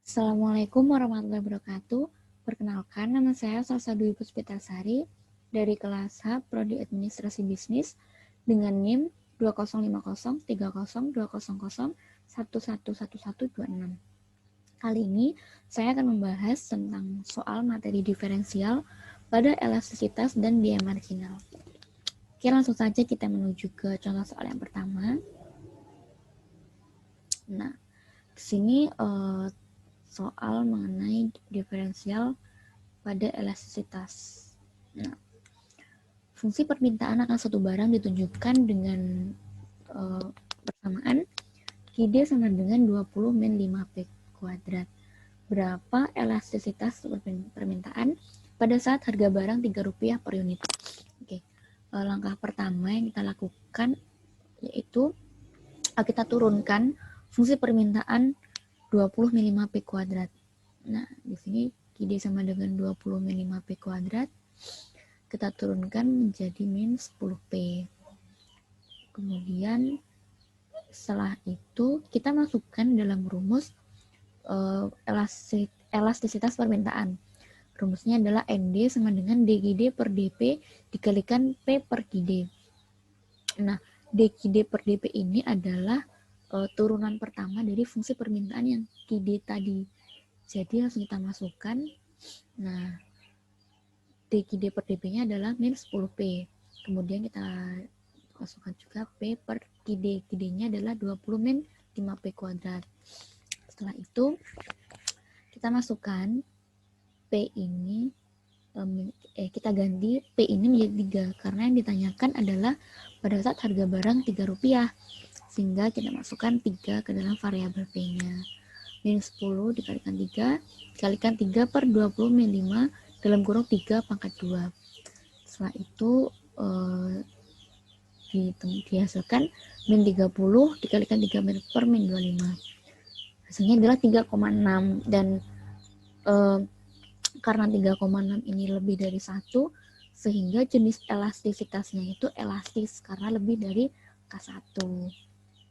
Assalamualaikum warahmatullahi wabarakatuh. Perkenalkan, nama saya Salsa Dwi Puspitasari dari kelas H Prodi Administrasi Bisnis dengan NIM 2050302001111126. Kali ini saya akan membahas tentang soal materi diferensial pada elastisitas dan biaya marginal. Oke, langsung saja kita menuju ke contoh soal yang pertama. Nah, di sini soal mengenai diferensial pada elastisitas. Nah, fungsi permintaan akan suatu barang ditunjukkan dengan persamaan QD sama dengan 20 min 5P kuadrat. Berapa elastisitas permintaan pada saat harga barang Rp3 per unit? Oke. Langkah pertama yang kita lakukan yaitu kita turunkan fungsi permintaan 20 min 5P kuadrat. Nah, di sini QD sama dengan 20 min 5P kuadrat. Kita turunkan menjadi min 10P. Kemudian setelah itu kita masukkan dalam rumus elastisitas permintaan. Rumusnya adalah ND sama dengan DQD per DP dikalikan P per QD. Nah, DQD per DP ini adalah turunan pertama dari fungsi permintaan yang QD tadi. Jadi langsung kita masukkan. Nah, DQD per DP-nya adalah min 10P. Kemudian kita masukkan juga P per QD. QD-nya adalah 20 min 5P kuadrat. Setelah itu, kita masukkan P ini, kita ganti P ini menjadi 3. Karena yang ditanyakan adalah pada saat harga barang Rp3. Sehingga kita masukkan 3 ke dalam variabel P-nya. Min 10 dikalikan 3, dikalikan 3 per 20 min 5 dalam kurung 3 pangkat 2. Setelah itu dihasilkan min 30 dikalikan 3 per min 25. Hasilnya adalah 3,6 dan karena 3,6 ini lebih dari 1 sehingga jenis elastisitasnya itu elastis karena lebih dari K1.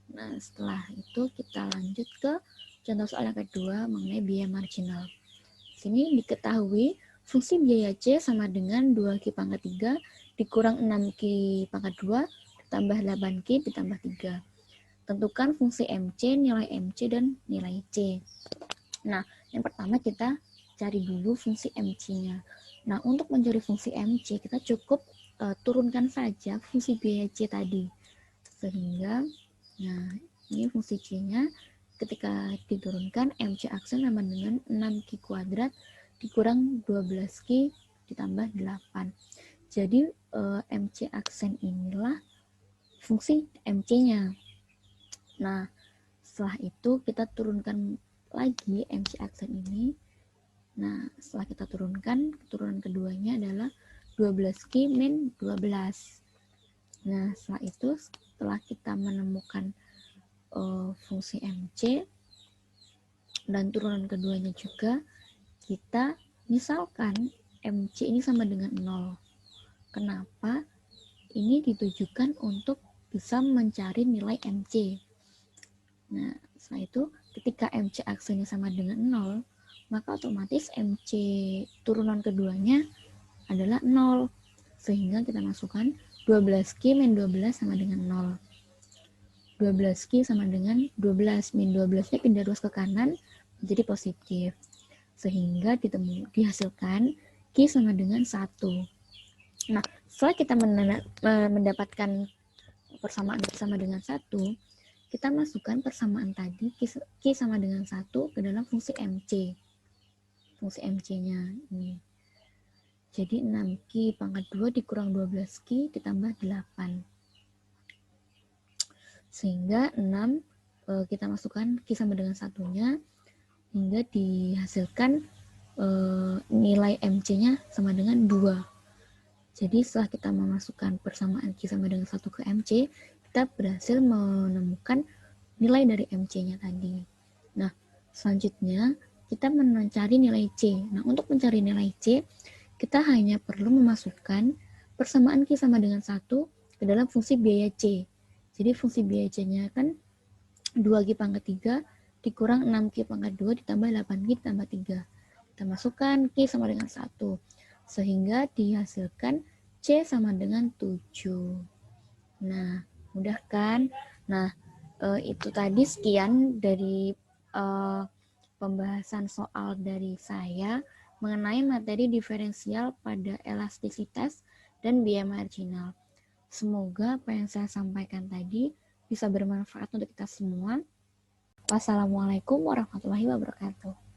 Nah, setelah itu kita lanjut ke contoh soal yang kedua mengenai biaya marginal. Di sini diketahui fungsi biaya C sama dengan 2Q pangkat 3 dikurang 6Q pangkat 2 ditambah 8Q ditambah 3. Tentukan fungsi MC, nilai MC, dan nilai C. Nah, yang pertama kita cari dulu fungsi MC-nya. Nah, untuk mencari fungsi MC, kita cukup turunkan saja fungsi biaya C tadi. Sehingga, nah, ini fungsi C-nya ketika diturunkan, MC aksen sama dengan 6Q kuadrat dikurang 12Q ditambah 8. Jadi, MC aksen inilah fungsi MC-nya. Nah, setelah itu kita turunkan lagi MC aksen ini. Nah, setelah kita turunkan, turunan keduanya adalah 12Q min 12. Nah, setelah itu, setelah kita menemukan fungsi MC dan turunan keduanya juga, kita misalkan MC ini sama dengan 0. Kenapa? Ini ditujukan untuk bisa mencari nilai MC. Nah, setelah itu, ketika MC aksennya sama dengan 0, maka otomatis MC turunan keduanya adalah 0. Sehingga kita masukkan 12Q min 12 sama dengan 0. 12Q sama dengan 12. Min 12-nya pindah ruas ke kanan menjadi positif. Sehingga dihasilkan Q sama dengan 1. Nah, setelah kita mendapatkan persamaan sama dengan 1, kita masukkan persamaan tadi Q sama dengan 1 ke dalam fungsi MC. Fungsi MC-nya ini. Jadi 6Q pangkat 2 dikurang 12Q ditambah 8. Sehingga 6 kita masukkan Q sama dengan 1-nya hingga dihasilkan nilai MC-nya sama dengan 2. Jadi setelah kita memasukkan persamaan Q sama dengan 1 ke MC, kita berhasil menemukan nilai dari MC-nya tadi. Nah, selanjutnya kita mencari nilai C. Nah, untuk mencari nilai C, kita hanya perlu memasukkan persamaan Q sama dengan 1 ke dalam fungsi biaya C. Jadi fungsi biaya C-nya kan 2Q pangkat 3 dikurang 6Q pangkat 2 ditambah 8Q ditambah 3. Kita masukkan Q sama dengan 1. Sehingga dihasilkan C sama dengan 7. Nah, mudah kan? Nah, itu tadi sekian dari pembahasan soal dari saya mengenai materi diferensial pada elastisitas dan biaya marginal. Semoga apa yang saya sampaikan tadi bisa bermanfaat untuk kita semua. Wassalamualaikum warahmatullahi wabarakatuh.